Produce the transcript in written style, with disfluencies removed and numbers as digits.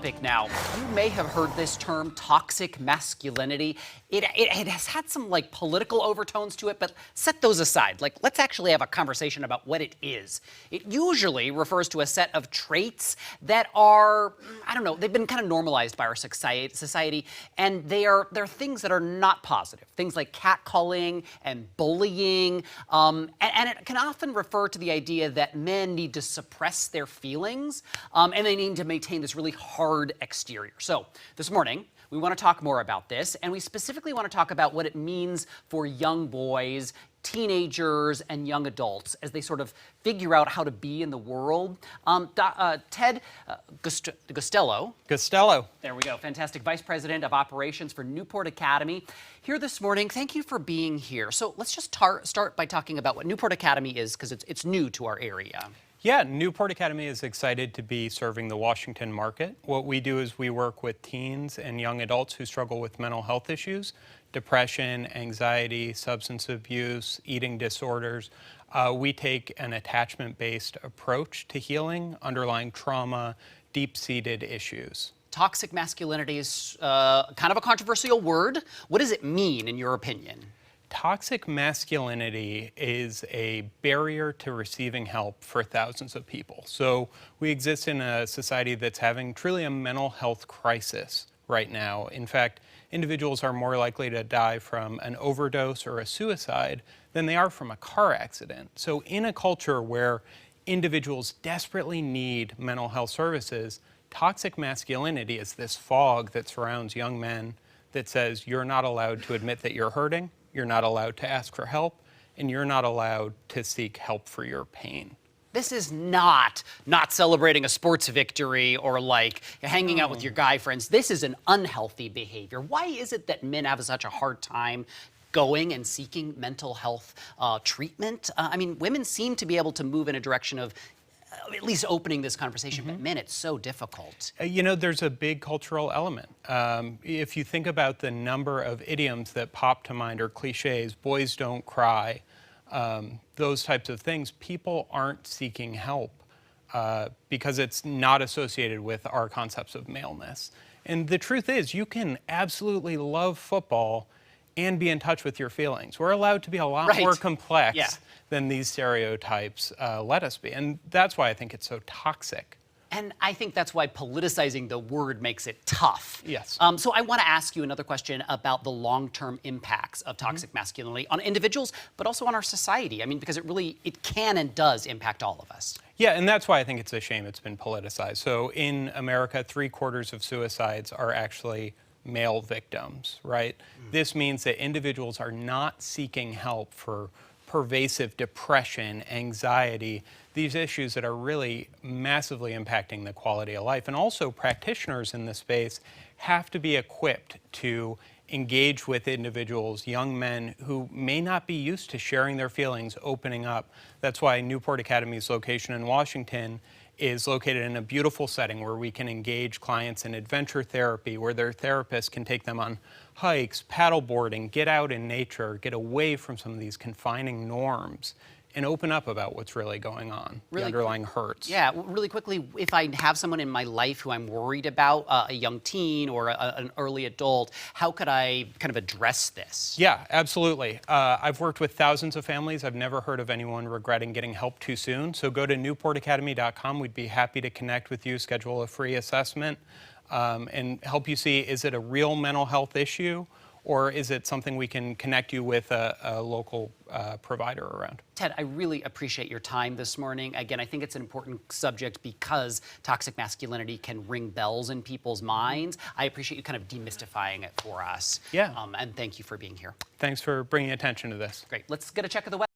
topic now. You may have heard this term, toxic masculinity. It has had some political overtones to it, but set those aside. Let's actually have a conversation about what it is. It usually refers to a set of traits that are, I don't know, they've been kind of normalized by our society, and they're things that are not positive. Things like catcalling and bullying, and it can often refer to the idea that men need to suppress their feelings, and they need to maintain this really hard exterior. So this morning, we want to talk more about this, and we specifically want to talk about what it means for young boys, teenagers, and young adults as they sort of figure out how to be in the world. Ted Gustello. There we go. Fantastic. Vice President of Operations for Newport Academy. Here this morning. Thank you for being here. So let's just start by talking about what Newport Academy is, because it's new to our area. Yeah, Newport Academy is excited to be serving the Washington market. What we do is we work with teens and young adults who struggle with mental health issues, depression, anxiety, substance abuse, eating disorders. We take an attachment-based approach to healing underlying trauma, deep-seated issues. Toxic masculinity is kind of a controversial word. What does it mean, in your opinion? Toxic masculinity is a barrier to receiving help for thousands of people. So we exist in a society that's having truly a mental health crisis right now. In fact, individuals are more likely to die from an overdose or a suicide than they are from a car accident. So in a culture where individuals desperately need mental health services, toxic masculinity is this fog that surrounds young men that says you're not allowed to admit that you're hurting, you're not allowed to ask for help, and you're not allowed to seek help for your pain. This is not celebrating a sports victory or hanging out with your guy friends. This is an unhealthy behavior. Why is it that men have such a hard time going and seeking mental health treatment? I mean, women seem to be able to move in a direction of at least opening this conversation, but men, it's so difficult. You know, there's a big cultural element. If you think about the number of idioms that pop to mind or cliches, boys don't cry, those types of things, people aren't seeking help because it's not associated with our concepts of maleness. And the truth is, you can absolutely love football and be in touch with your feelings. We're allowed to be a lot more complex than these stereotypes let us be. And that's why I think it's so toxic. And I think that's why politicizing the word makes it tough. Yes. So I want to ask you another question about the long-term impacts of toxic masculinity on individuals, but also on our society. I mean, because it can and does impact all of us. Yeah, and that's why I think it's a shame it's been politicized. So in America, 3/4 of suicides are actually male victims, right? This means that individuals are not seeking help for pervasive depression, anxiety, these issues that are really massively impacting the quality of life. And also practitioners in this space have to be equipped to engage with individuals, young men who may not be used to sharing their feelings, opening up. That's why Newport Academy's location in Washington is located in a beautiful setting where we can engage clients in adventure therapy, where their therapists can take them on hikes, paddleboarding, get out in nature, get away from some of these confining norms, and open up about what's really going on, the underlying hurts. Yeah, really quickly, if I have someone in my life who I'm worried about, a young teen or an early adult, how could I kind of address this? Yeah, absolutely. I've worked with thousands of families. I've never heard of anyone regretting getting help too soon. So go to newportacademy.com. We'd be happy to connect with you, schedule a free assessment, and help you see, is it a real mental health issue? Or is it something we can connect you with a local provider around? Ted, I really appreciate your time this morning. Again, I think it's an important subject because toxic masculinity can ring bells in people's minds. I appreciate you kind of demystifying it for us. Yeah. And thank you for being here. Thanks for bringing attention to this. Great. Let's get a check of the weather.